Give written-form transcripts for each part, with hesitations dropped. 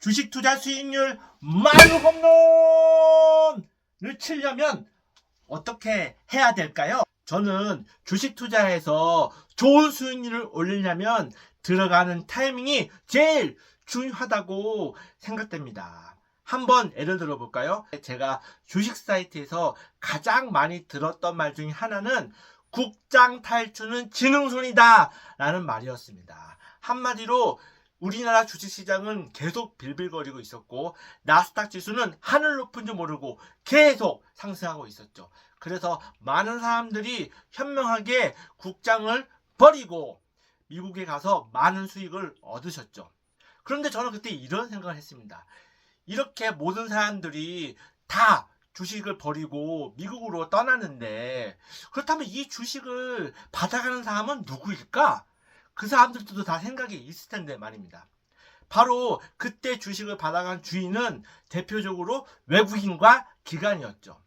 주식 투자 수익률 마루 홈런을 치려면 어떻게 해야 될까요? 저는 주식 투자에서 좋은 수익률을 올리려면 들어가는 타이밍이 제일 중요하다고 생각됩니다. 한번 예를 들어 볼까요? 제가 주식 사이트에서 가장 많이 들었던 말 중에 하나는 국장 탈주는 지능손이다 라는 말이었습니다. 한마디로 우리나라 주식시장은 계속 빌빌거리고 있었고 나스닥 지수는 하늘 높은 줄 모르고 계속 상승하고 있었죠. 그래서 많은 사람들이 현명하게 국장을 버리고 미국에 가서 많은 수익을 얻으셨죠. 그런데 저는 그때 이런 생각을 했습니다. 이렇게 모든 사람들이 다 주식을 버리고 미국으로 떠나는데 그렇다면 이 주식을 받아가는 사람은 누구일까? 그 사람들도 다 생각이 있을 텐데 말입니다. 바로 그때 주식을 받아간 주인은 대표적으로 외국인과 기관이었죠.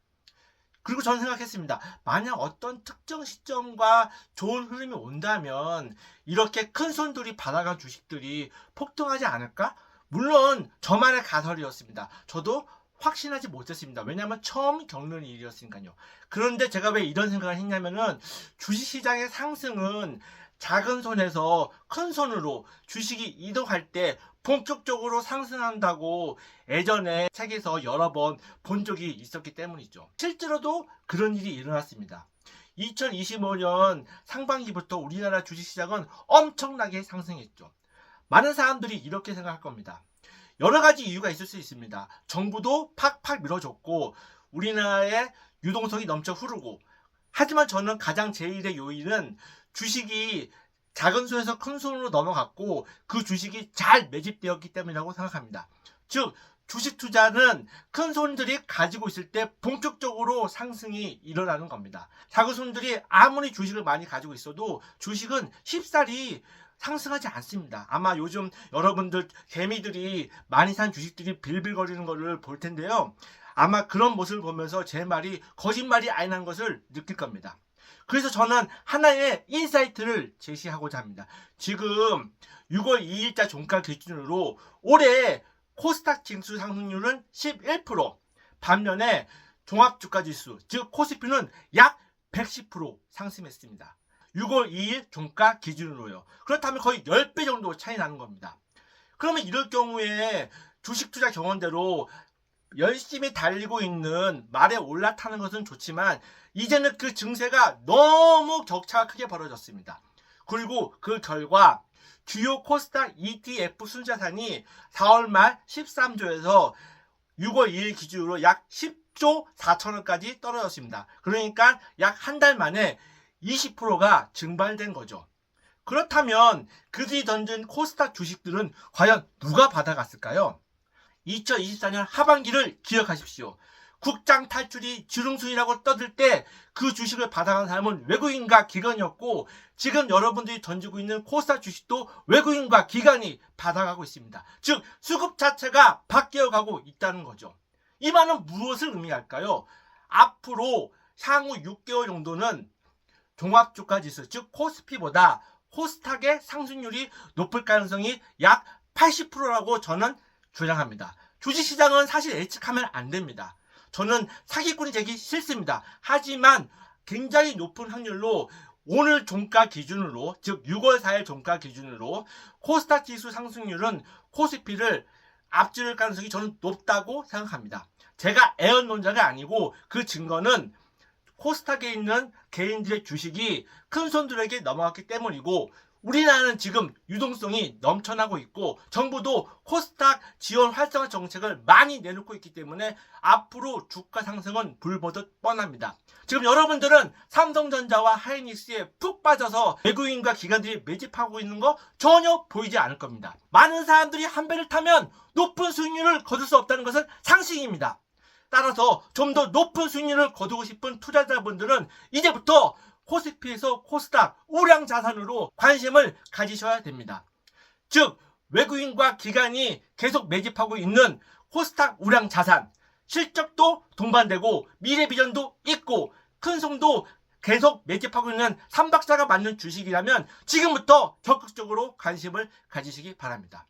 그리고 저는 생각했습니다. 만약 어떤 특정 시점과 좋은 흐름이 온다면 이렇게 큰 손들이 받아간 주식들이 폭등하지 않을까? 물론 저만의 가설이었습니다. 저도 확신하지 못했습니다. 왜냐하면 처음 겪는 일이었으니까요. 그런데 제가 왜 이런 생각을 했냐면은 주식시장의 상승은 작은 손에서 큰 손으로 주식이 이동할 때 본격적으로 상승한다고 예전에 책에서 여러 번 본 적이 있었기 때문이죠. 실제로도 그런 일이 일어났습니다. 2025년 상반기부터 우리나라 주식시장은 엄청나게 상승했죠. 많은 사람들이 이렇게 생각할 겁니다. 여러 가지 이유가 있을 수 있습니다. 정부도 팍팍 밀어줬고 우리나라의 유동성이 넘쳐 흐르고, 하지만 저는 가장 제1의 요인은 주식이 작은 손에서 큰 손으로 넘어갔고 그 주식이 잘 매집되었기 때문이라고 생각합니다. 즉 주식 투자는 큰 손들이 가지고 있을 때 본격적으로 상승이 일어나는 겁니다. 작은 손들이 아무리 주식을 많이 가지고 있어도 주식은 쉽사리 상승하지 않습니다. 아마 요즘 여러분들 개미들이 많이 산 주식들이 빌빌거리는 것을 볼 텐데요. 아마 그런 모습을 보면서 제 말이 거짓말이 아니라는 것을 느낄 겁니다. 그래서 저는 하나의 인사이트를 제시하고자 합니다. 지금 6월 2일자 종가 기준으로 올해 코스닥 지수 상승률은 11%, 반면에 종합주가지수 즉 코스피는 약 110% 상승했습니다. 6월 2일 종가 기준으로요. 그렇다면 거의 10배 정도 차이 나는 겁니다. 그러면 이럴 경우에 주식 투자 경험대로 열심히 달리고 있는 말에 올라타는 것은 좋지만 이제는 그 증세가 너무 격차가 크게 벌어졌습니다. 그리고 그 결과 주요 코스닥 ETF 순자산이 4월 말 13조에서 6월 2일 기준으로 약 10조 4천원까지 떨어졌습니다. 그러니까 약 한 달 만에 20%가 증발된 거죠. 그렇다면 그들이 던진 코스닥 주식들은 과연 누가 받아갔을까요? 2024년 하반기를 기억하십시오. 국장 탈출이 지름순이라고 떠들 때 그 주식을 받아간 사람은 외국인과 기관이었고 지금 여러분들이 던지고 있는 코스닥 주식도 외국인과 기관이 받아가고 있습니다. 즉 수급 자체가 바뀌어가고 있다는 거죠. 이 말은 무엇을 의미할까요? 앞으로 향후 6개월 정도는 종합주가지수 즉 코스피보다 코스닥의 상승률이 높을 가능성이 약 80%라고 저는 주장합니다. 주식시장은 사실 예측하면 안 됩니다. 저는 사기꾼이 되기 싫습니다. 하지만 굉장히 높은 확률로 오늘 종가 기준으로 즉 6월 4일 종가 기준으로 코스닥 지수 상승률은 코스피를 앞지를 가능성이 저는 높다고 생각합니다. 제가 애언론자가 아니고 그 증거는 코스닥에 있는 개인들의 주식이 큰 손들에게 넘어갔기 때문이고 우리나라는 지금 유동성이 넘쳐나고 있고 정부도 코스닥 지원 활성화 정책을 많이 내놓고 있기 때문에 앞으로 주가 상승은 불보듯 뻔합니다. 지금 여러분들은 삼성전자와 하이닉스에 푹 빠져서 외국인과 기관들이 매집하고 있는 거 전혀 보이지 않을 겁니다. 많은 사람들이 한 배를 타면 높은 수익률을 거둘 수 없다는 것은 상식입니다. 따라서 좀 더 높은 수익률을 거두고 싶은 투자자분들은 이제부터 코스피에서 코스닥 우량 자산으로 관심을 가지셔야 됩니다. 즉 외국인과 기관이 계속 매집하고 있는 코스닥 우량 자산, 실적도 동반되고 미래 비전도 있고 큰 손도 계속 매집하고 있는 삼박자가 맞는 주식이라면 지금부터 적극적으로 관심을 가지시기 바랍니다.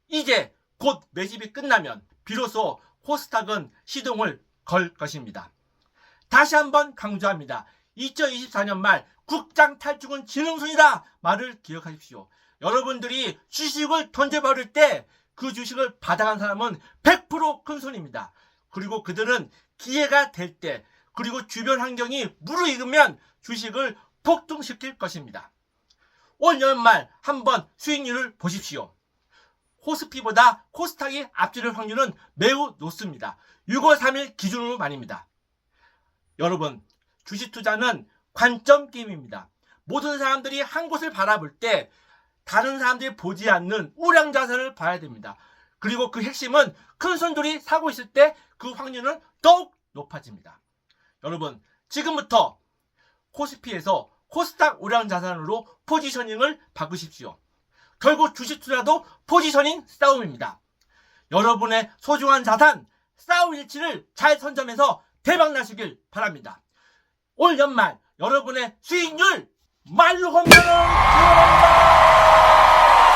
이제 곧 매집이 끝나면 비로소 코스닥은 시동을 걸 것입니다. 다시 한번 강조합니다. 2024년 말 국장 탈중은 지능순이다 말을 기억하십시오. 여러분들이 주식을 던져버릴 때 그 주식을 받아간 사람은 100% 큰손입니다. 그리고 그들은 기회가 될 때, 그리고 주변 환경이 무르익으면 주식을 폭등시킬 것입니다. 올 연말 한번 수익률을 보십시오. 코스피보다 코스닥이 앞지를 확률은 매우 높습니다. 6월 3일 기준으로 말입니다. 여러분, 주식 투자는 관점 게임입니다. 모든 사람들이 한 곳을 바라볼 때 다른 사람들이 보지 않는 우량 자산을 봐야 됩니다. 그리고 그 핵심은 큰 손들이 사고 있을 때 그 확률은 더욱 높아집니다. 여러분, 지금부터 코스피에서 코스닥 우량 자산으로 포지셔닝을 바꾸십시오. 결국 주식 투자도 포지셔닝 싸움입니다. 여러분의 소중한 자산, 싸움 일치를 잘 선점해서 대박 나시길 바랍니다. 올 연말 여러분의 수익률 말로 홈런을 기원합니다.